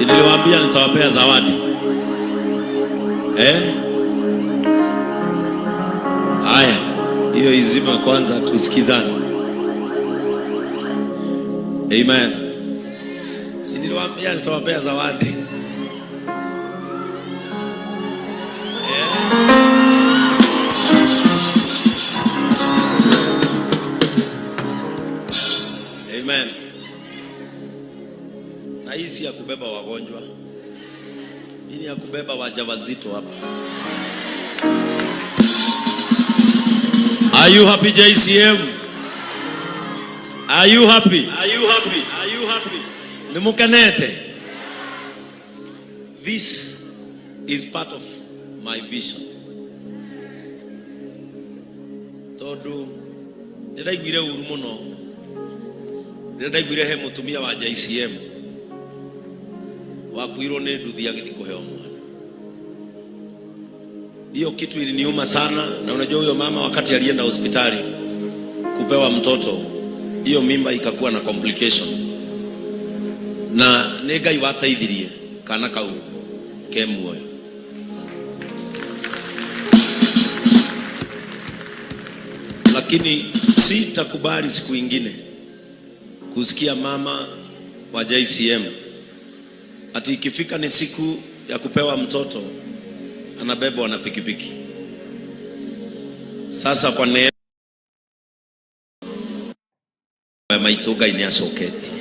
Niliwaambia nitawapea zawadi. Haya, hiyo izima kwanza tusikizane. Amen. Si niliwaambia nitawapea zawadi. Amen. Na hii si ya kubeba wagonjwa. Hii ni ya kubeba wajawazito hapa. Are you happy, JCM? Are you happy? Are you happy? Are you happy? Nimukanete. This is part of my vision. Todo nĩraiguire uru mũno. Nĩraiguire he mũtumia wa JCM wakuirwo nĩ nduthi agĩthiĩ kũheo mwana. Hiyo kitu iliniuma sana, na unajua huyo mama wakati alienda hospitali kupewa mtoto, hiyo mimba ikakuwa na complication. Na Ngai wateithirie kana kau ke muoyo. Lakini sitakubali siku ingine kusikia mama wa JCM ati ikifika ni siku ya kupewa mtoto anabebwa na pikipiki. Sasa kwa neema maitoga ini asoketi.